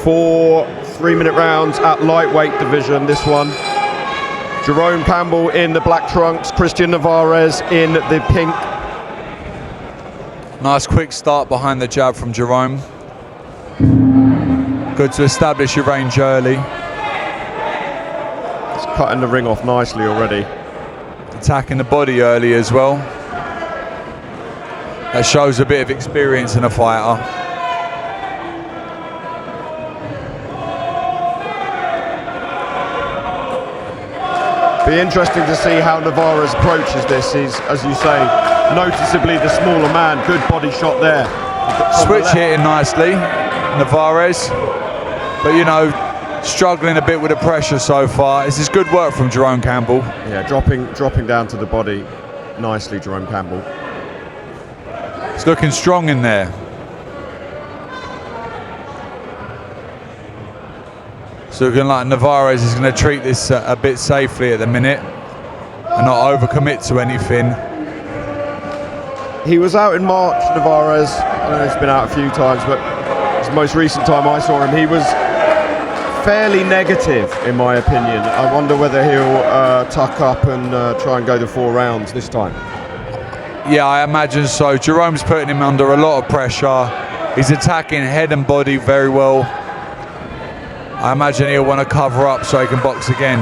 4 3-minute rounds at lightweight division, this one. Jerome Campbell in the black trunks, Cristian Narvaez in the pink. Nice quick start behind the jab from Jerome. Good to establish your range early. It's cutting the ring off nicely already. Attacking the body early as well. That shows a bit of experience in a fighter. Be interesting to see how Nevarez approaches this. He's, as you say, noticeably the smaller man. Good body shot there. Switch hitting nicely, Nevarez. But you know, struggling a bit with the pressure so far. This is good work from Jerome Campbell. Yeah, dropping down to the body nicely, Jerome Campbell. He's looking strong in there. So looking like Nevarez is going to treat this a bit safely at the minute and not overcommit to anything. He was out in March, Nevarez. I know he's been out a few times, but it's the most recent time I saw him. He was fairly negative, in my opinion. I wonder whether he'll tuck up and try and go the 4 rounds this time. Yeah, I imagine so. Jerome's putting him under a lot of pressure. He's attacking head and body very well. I imagine he'll want to cover up so he can box again.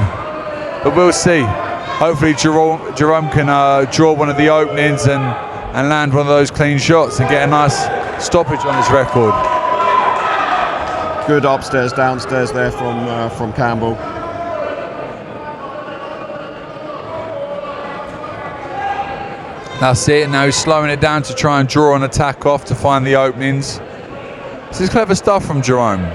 But we'll see. Hopefully Jerome can draw one of the openings and land one of those clean shots and get a nice stoppage on his record. Good upstairs, downstairs there from Campbell. That's it. Now he's slowing it down to try and draw an attack off to find the openings. This is clever stuff from Jerome.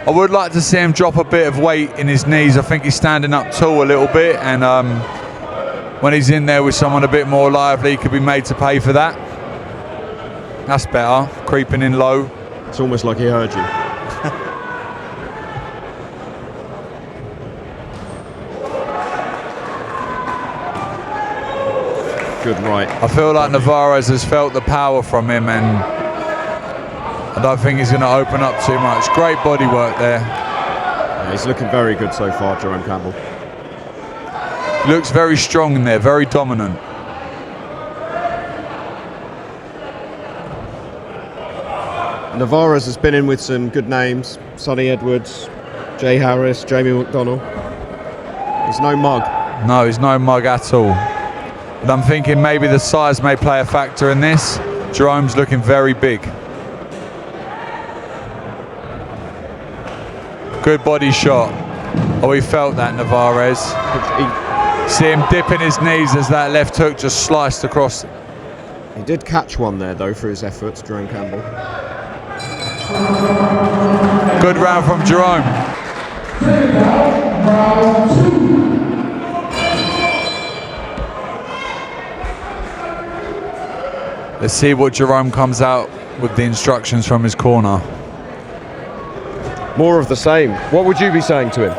I would like to see him drop a bit of weight in his knees. I think he's standing up tall a little bit, and when he's in there with someone a bit more lively, he could be made to pay for that. That's better, creeping in low. It's almost like he heard you. Good right. I feel like Nevarez has felt the power from him, and I don't think he's going to open up too much. Great body work there. Yeah, he's looking very good so far, Jerome Campbell. Looks very strong in there, very dominant. Nevarez has been in with some good names. Sonny Edwards, Jay Harris, Jamie McDonnell. He's no mug. No, he's no mug at all. But I'm thinking maybe the size may play a factor in this. Jerome's looking very big. Good body shot. Oh, he felt that, Nevarez. See him dipping his knees as that left hook just sliced across. He did catch one there, though, for his efforts, Jerome Campbell. Good round from Jerome. Round 2. Let's see what Jerome comes out with the instructions from his corner. More of the same. What would you be saying to him?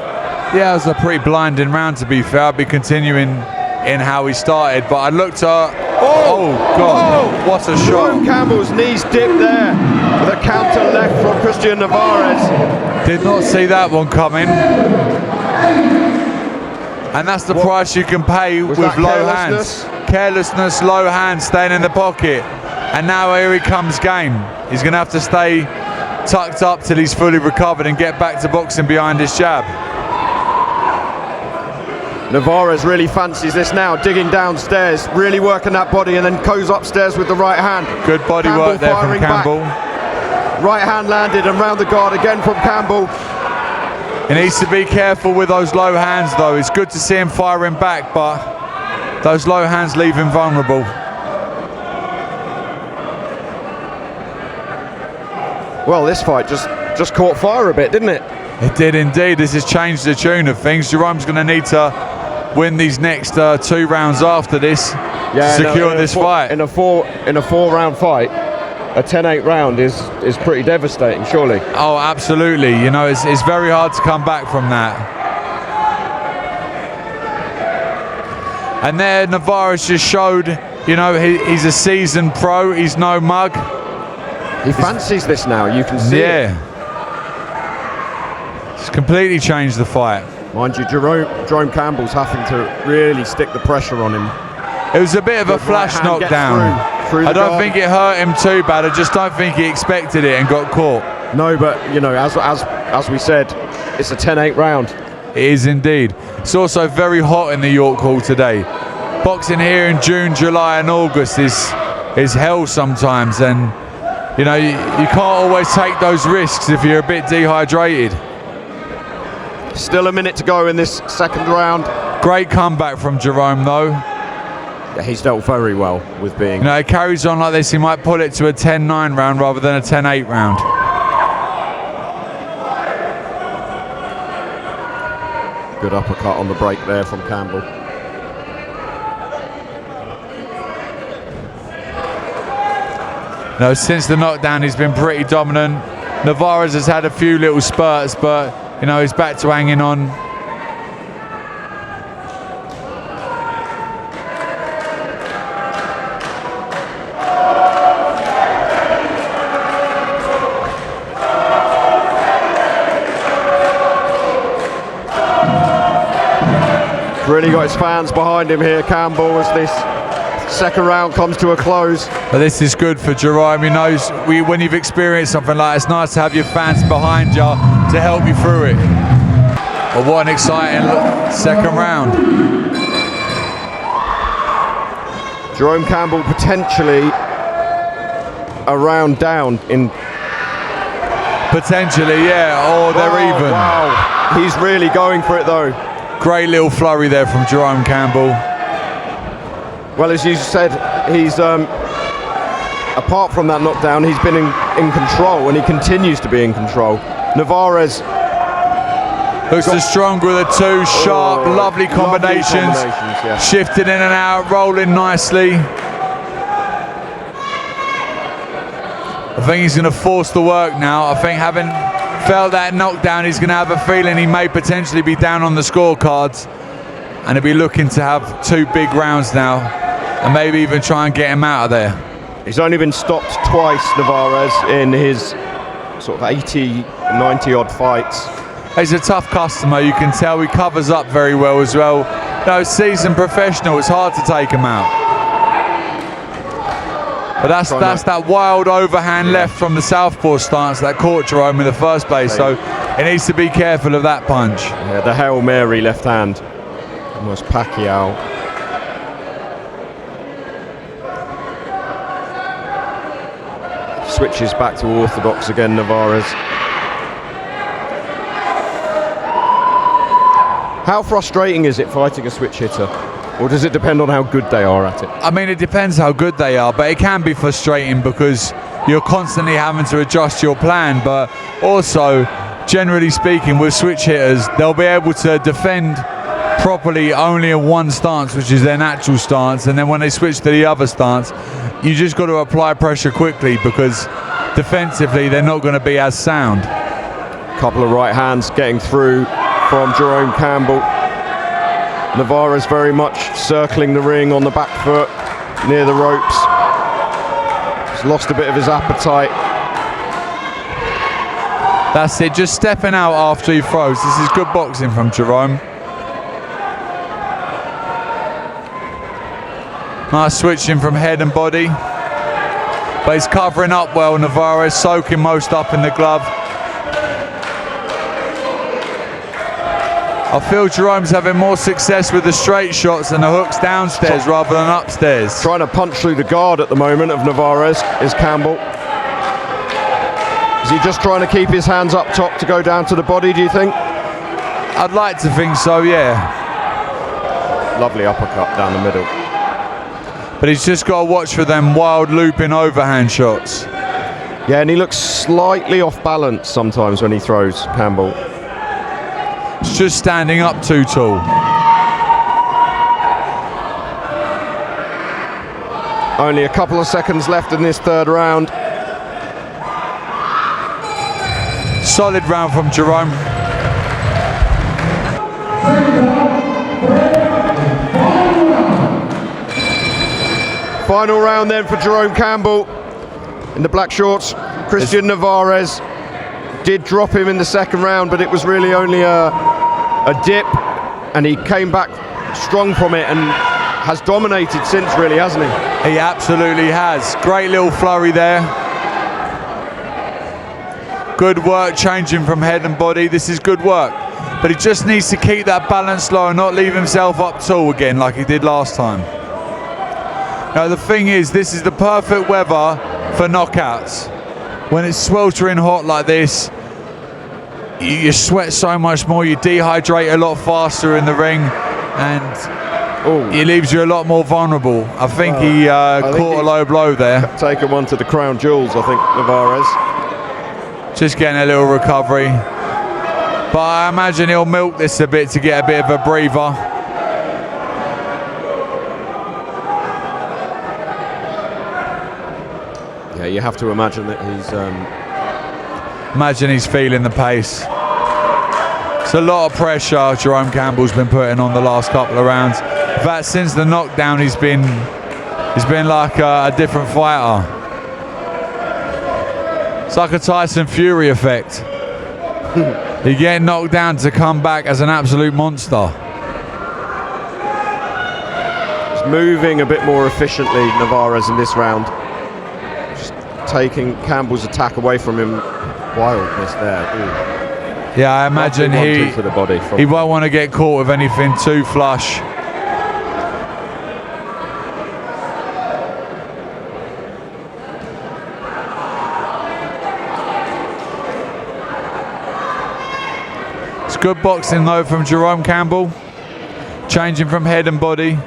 Yeah, it was a pretty blinding round, to be fair. I'd be continuing in how he started, but I looked at... Oh God, what a shot. Jerome Campbell's knees dipped there with a counter left from Cristian Narvaez. Did not see that one coming. And that's the price you can pay with low hands. Carelessness, low hands, staying in the pocket. And now here he comes game. He's going to have to stay tucked up till he's fully recovered and get back to boxing behind his jab. Nevarez really fancies this now, digging downstairs, really working that body, and then goes upstairs with the right hand. Good body work there from Campbell. Right hand landed and round the guard again from Campbell. He needs to be careful with those low hands though. It's good to see him firing back, but those low hands leave him vulnerable. Well, this fight just caught fire a bit, didn't it? It did indeed. This has changed the tune of things. Jerome's going to need to win these next 2 rounds after this to secure this fight. In a 4-round fight, a 10-8 round is pretty devastating, surely. Oh, absolutely. You know, it's very hard to come back from that. And there, Nevarez just showed, you know, he's a seasoned pro. He's no mug. He fancies this now. You can see it. completely changed the fight. Mind you, Jerome Campbell's having to really stick the pressure on him. It was a bit of a flash knockdown. Through I don't think it hurt him too bad. I just don't think he expected it and got caught. No, but you know, as we said, it's a 10-8 round. It is indeed. It's also very hot in the York Hall today. Boxing here in June, July and August is hell sometimes, and you know, you can't always take those risks if you're a bit dehydrated. Still a minute to go in this second round. Great comeback from Jerome though. Yeah, he's dealt very well with being... You know, it carries on like this, he might pull it to a 10-9 round rather than a 10-8 round. Good uppercut on the break there from Campbell. No, since the knockdown he's been pretty dominant. Nevarez has had a few little spurts, but you know, he's back to hanging on. Really got his fans behind him here, Campbell, as this second round comes to a close. But this is good for Jerome. You know, when you've experienced something like that, it's nice to have your fans behind you to help you through it. But what an exciting second round. Jerome Campbell potentially a round down in... Potentially, yeah, or they're even. Wow, he's really going for it though. Great little flurry there from Jerome Campbell. Well, as you said, he's apart from that knockdown, he's been in control, and he continues to be in control. Nevarez looks the stronger of the two, sharp, lovely combinations. Yeah. Shifting in and out, rolling nicely. I think he's going to force the work now. I think having felt that knockdown, he's going to have a feeling he may potentially be down on the scorecards, and he'll be looking to have two big rounds now and maybe even try and get him out of there. He's only been stopped twice, Nevarez, in his sort of 80, 90 odd fights. He's a tough customer, you can tell. He covers up very well as well. No, seasoned professional, it's hard to take him out. But that's that wild overhand left from the southpaw stance that caught Jerome in the first place, so he needs to be careful of that punch. Yeah, the Hail Mary left hand, almost Pacquiao. Switches back to orthodox again, Nevarez. How frustrating is it fighting a switch hitter? Or does it depend on how good they are at it? I mean, it depends how good they are, but it can be frustrating because you're constantly having to adjust your plan. But also, generally speaking, with switch hitters, they'll be able to defend properly only in one stance, which is their natural stance, and then when they switch to the other stance, you just got to apply pressure quickly because defensively they're not going to be as sound. Couple of right hands getting through from Jerome Campbell. Nevarez very much circling the ring on the back foot, near the ropes. He's lost a bit of his appetite. That's it, just stepping out after he throws. This is good boxing from Jerome. Nice switching from head and body. But he's covering up well, Nevarez, soaking most up in the glove. I feel Jerome's having more success with the straight shots and the hooks downstairs rather than upstairs. Trying to punch through the guard at the moment of Nevarez is Campbell. Is he just trying to keep his hands up top to go down to the body, do you think? I'd like to think so, yeah. Lovely uppercut down the middle. But he's just got to watch for them wild looping overhand shots. Yeah, and he looks slightly off balance sometimes when he throws, Campbell. It's just standing up too tall. Only a couple of seconds left in this third round. Solid round from Jerome. Final round then for Jerome Campbell in the black shorts. Cristian Narvaez did drop him in the second round, but it was really only a dip, and he came back strong from it and has dominated since, really, hasn't he? He absolutely has. Great little flurry there. Good work changing from head and body. This is good work. But he just needs to keep that balance low and not leave himself up tall again like he did last time. Now the thing is, this is the perfect weather for knockouts. When it's sweltering hot like this, you sweat so much more, you dehydrate a lot faster in the ring, and it leaves you a lot more vulnerable. I think he caught a low blow there. Taken one to the crown jewels, I think, Nevarez. Just getting a little recovery. But I imagine he'll milk this a bit to get a bit of a breather. Yeah, you have to imagine that he's... Imagine he's feeling the pace. It's a lot of pressure Jerome Campbell's been putting on the last couple of rounds. In fact, since the knockdown, he's been like a different fighter. It's like a Tyson Fury effect. You get knocked down to come back as an absolute monster. He's moving a bit more efficiently, Nevarez, in this round. Just taking Campbell's attack away from him. Wildness there. Ooh. Yeah, I imagine he won't want to get caught with anything too flush. It's good boxing though from Jerome Campbell, changing from head and body.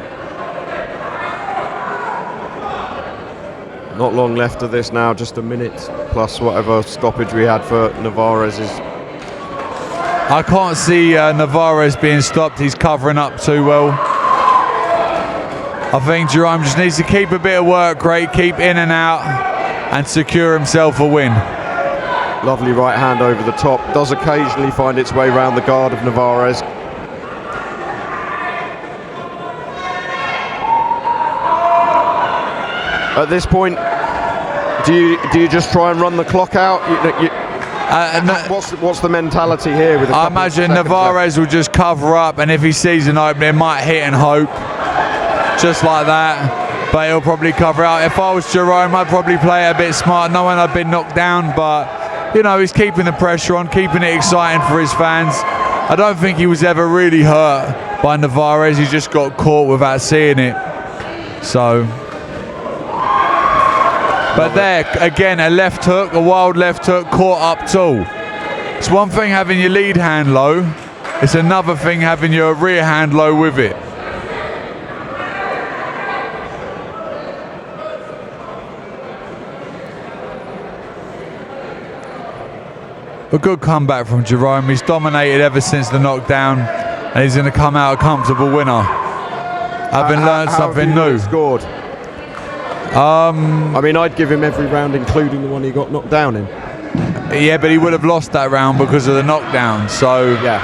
Not long left of this now, just a minute plus whatever stoppage we had for Nevarez's. I can't see Nevarez being stopped. He's covering up too well. I think Jerome just needs to keep a bit of work rate, keep in and out, and secure himself a win. Lovely right hand over the top. Does occasionally find its way around the guard of Nevarez. At this point, do you just try and run the clock out? What's the mentality here? With I imagine Nevarez will just cover up, and if he sees an opening, might hit and hope, just like that. But he'll probably cover out. If I was Jerome, I'd probably play it a bit smart, knowing I've been knocked down. But you know, he's keeping the pressure on, keeping it exciting for his fans. I don't think he was ever really hurt by Nevarez. He just got caught without seeing it. So. But there, again, a left hook, a wild left hook, caught up tall. It's one thing having your lead hand low, it's another thing having your rear hand low with it. A good comeback from Jerome. He's dominated ever since the knockdown, and he's going to come out a comfortable winner, having learned something new. Scored. I mean, I'd give him every round, including the one he got knocked down in. Yeah, but he would have lost that round because of the knockdown. So yeah,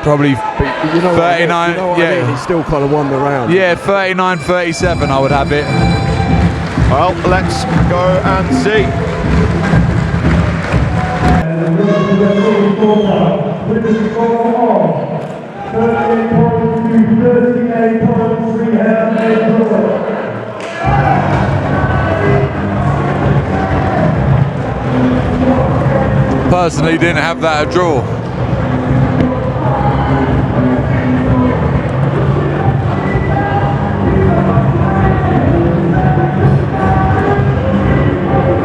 probably 39. I mean? He still kind of won the round. Yeah, 39-37. I would have it. Well, let's go and see. Personally, didn't have that a draw.